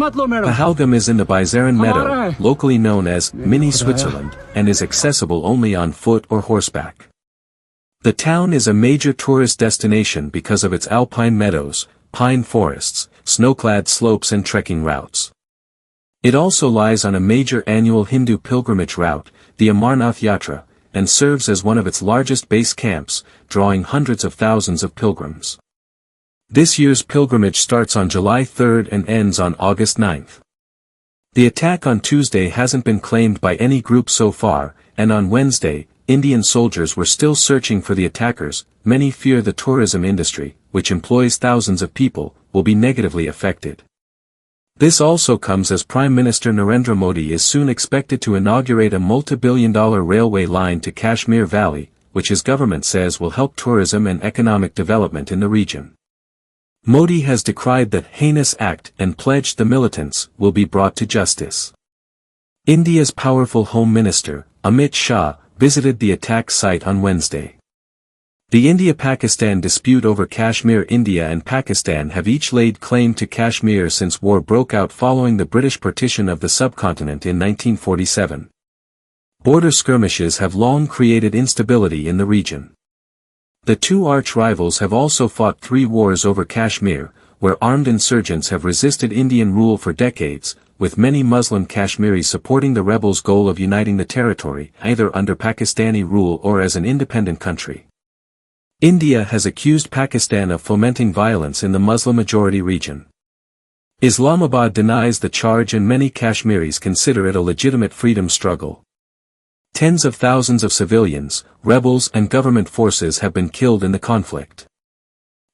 Pahalgam is in the Bizaran Meadow, locally known as Mini Switzerland, and is accessible only on foot or horseback. The town is a major tourist destination because of its alpine meadows, pine forests, snow-clad slopes and trekking routes. It also lies on a major annual Hindu pilgrimage route, the Amarnath Yatra, and serves as one of its largest base camps, drawing hundreds of thousands of pilgrims. This year's pilgrimage starts on July 3rd and ends on August 9th. The attack on Tuesday hasn't been claimed by any group so far, and on Wednesday, Indian soldiers were still searching for the attackers. Many fear the tourism industry, which employs thousands of people, will be negatively affected. This also comes as Prime Minister Narendra Modi is soon expected to inaugurate a multi-billion-dollar railway line to Kashmir Valley, which his government says will help tourism and economic development in the region. Modi has decried the heinous act and pledged the militants will be brought to justice. India's powerful Home Minister, Amit Shah, visited the attack site on Wednesday. The India-Pakistan dispute over Kashmir. India and Pakistan have each laid claim to Kashmir since war broke out following the British partition of the subcontinent in 1947. Border skirmishes have long created instability in the region. The two arch-rivals have also fought 3 wars over Kashmir, where armed insurgents have resisted Indian rule for decades, with many Muslim Kashmiris supporting the rebels' goal of uniting the territory, either under Pakistani rule or as an independent country. India has accused Pakistan of fomenting violence in the Muslim-majority region. Islamabad denies the charge and many Kashmiris consider it a legitimate freedom struggle. Tens of thousands of civilians, rebels and government forces have been killed in the conflict.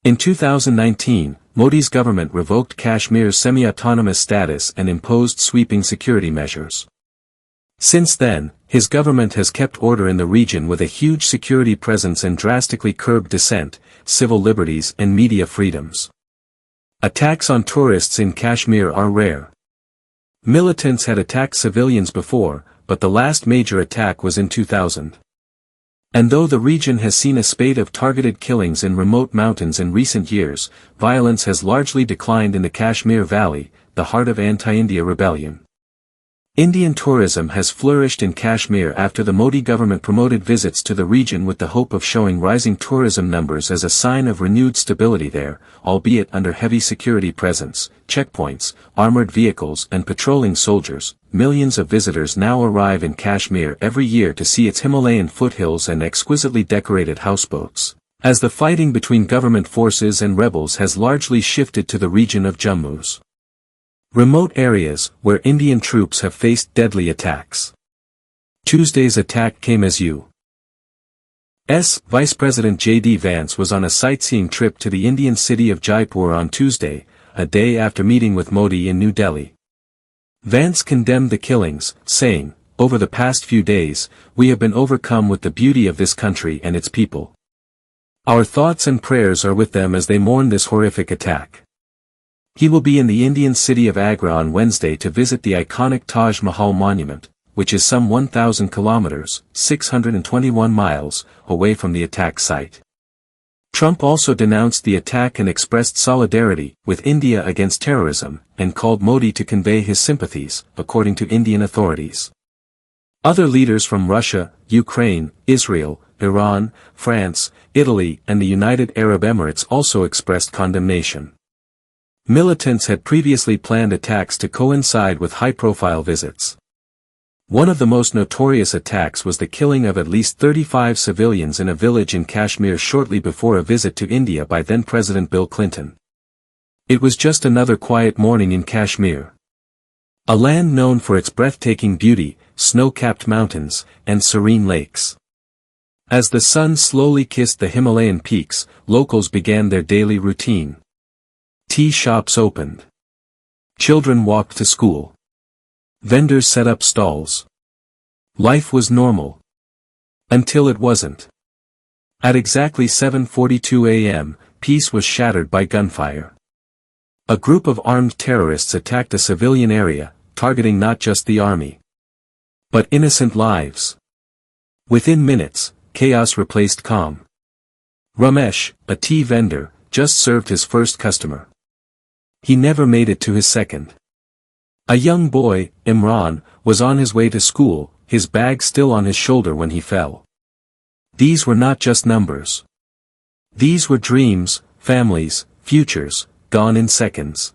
In 2019, Modi's government revoked Kashmir's semi-autonomous status and imposed sweeping security measures. Since then, his government has kept order in the region with a huge security presence and drastically curbed dissent, civil liberties and media freedoms. Attacks on tourists in Kashmir are rare. Militants had attacked civilians before, but the last major attack was in 2000. And though the region has seen a spate of targeted killings in remote mountains in recent years, violence has largely declined in the Kashmir Valley, the heart of anti-India rebellion. Indian tourism has flourished in Kashmir after the Modi government promoted visits to the region with the hope of showing rising tourism numbers as a sign of renewed stability there, albeit under heavy security presence, checkpoints, armored vehicles and patrolling soldiers. Millions of visitors now arrive in Kashmir every year to see its Himalayan foothills and exquisitely decorated houseboats, as the fighting between government forces and rebels has largely shifted to the region of Jammu's remote areas, where Indian troops have faced deadly attacks. Tuesday's attack came as U.S. Vice President J.D. Vance was on a sightseeing trip to the Indian city of Jaipur on Tuesday, a day after meeting with Modi in New Delhi. Vance condemned the killings, saying, "Over the past few days, we have been overcome with the beauty of this country and its people. Our thoughts and prayers are with them as they mourn this horrific attack." He will be in the Indian city of Agra on Wednesday to visit the iconic Taj Mahal monument, which is some 1,000 kilometers, 621 miles, away from the attack site. Trump also denounced the attack and expressed solidarity with India against terrorism, and called Modi to convey his sympathies, according to Indian authorities. Other leaders from Russia, Ukraine, Israel, Iran, France, Italy and the United Arab Emirates also expressed condemnation. Militants had previously planned attacks to coincide with high-profile visits. One of the most notorious attacks was the killing of at least 35 civilians in a village in Kashmir shortly before a visit to India by then-President Bill Clinton. It was just another quiet morning in Kashmir, a land known for its breathtaking beauty, snow-capped mountains, and serene lakes. As the sun slowly kissed the Himalayan peaks, locals began their daily routine. Tea shops opened. Children walked to school. Vendors set up stalls. Life was normal. Until it wasn't. At exactly 7:42 a.m., peace was shattered by gunfire. A group of armed terrorists attacked a civilian area, targeting not just the army, but innocent lives. Within minutes, chaos replaced calm. Ramesh, a tea vendor, just served his first customer. He never made it to his second. A young boy, Imran, was on his way to school, his bag still on his shoulder when he fell. These were not just numbers. These were dreams, families, futures, gone in seconds.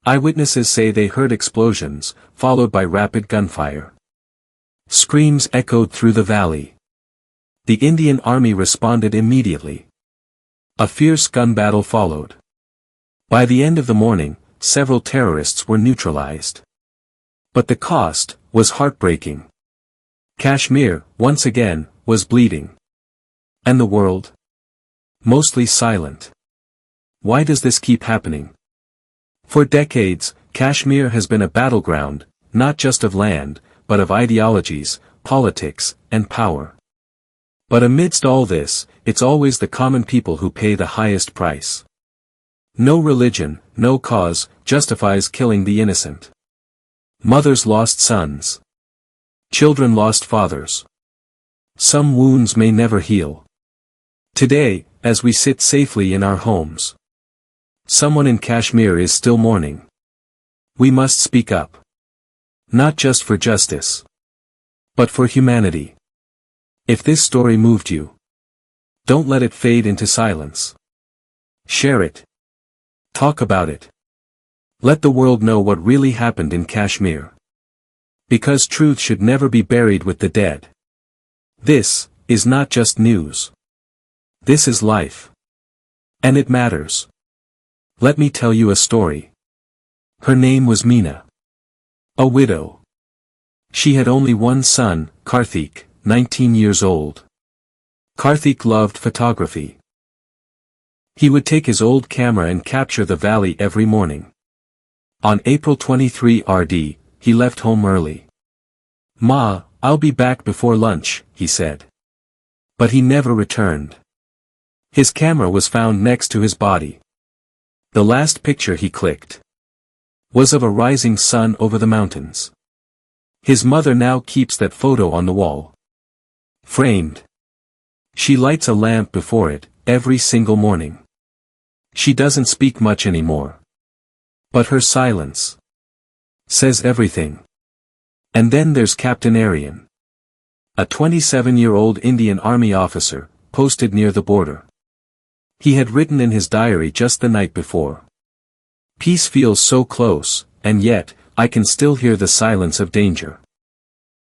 Eyewitnesses say they heard explosions, followed by rapid gunfire. Screams echoed through the valley. The Indian Army responded immediately. A fierce gun battle followed. By the end of the morning, several terrorists were neutralized. But the cost was heartbreaking. Kashmir, once again, was bleeding. And the world? Mostly silent. Why does this keep happening? For decades, Kashmir has been a battleground, not just of land, but of ideologies, politics, and power. But amidst all this, it's always the common people who pay the highest price. No religion, no cause, justifies killing the innocent. Mothers lost sons. Children lost fathers. Some wounds may never heal. Today, as we sit safely in our homes, someone in Kashmir is still mourning. We must speak up. Not just for justice, but for humanity. If this story moved you, don't let it fade into silence. Share it. Talk about it. Let the world know what really happened in Kashmir. Because truth should never be buried with the dead. This is not just news. This is life. And it matters. Let me tell you a story. Her name was Meena. A widow. She had only one son, Karthik, 19 years old. Karthik loved photography. He would take his old camera and capture the valley every morning. On April 23 RD, he left home early. "Ma, I'll be back before lunch," he said. But he never returned. His camera was found next to his body. The last picture he clicked was of a rising sun over the mountains. His mother now keeps that photo on the wall. Framed. She lights a lamp before it, every single morning. She doesn't speak much anymore. But her silence says everything. And then there's Captain Aryan. A 27-year-old Indian Army officer, posted near the border. He had written in his diary just the night before. "Peace feels so close, and yet, I can still hear the silence of danger.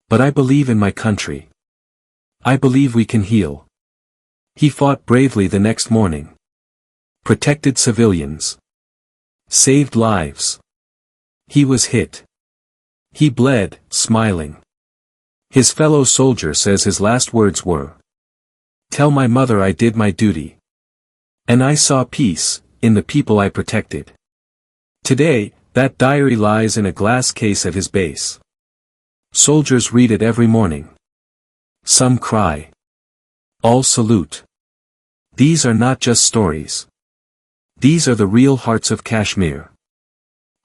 But I believe in my country. I believe we can heal." He fought bravely the next morning. Protected civilians. Saved lives. He was hit. He bled, smiling. His fellow soldier says his last words were, "Tell my mother I did my duty. And I saw peace, in the people I protected." Today, that diary lies in a glass case at his base. Soldiers read it every morning. Some cry. All salute. These are not just stories. These are the real hearts of Kashmir.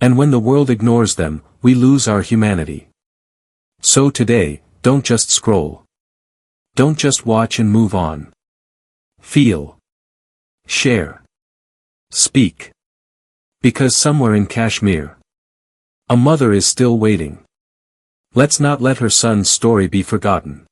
And when the world ignores them, we lose our humanity. So today, don't just scroll. Don't just watch and move on. Feel. Share. Speak. Because somewhere in Kashmir, a mother is still waiting. Let's not let her son's story be forgotten.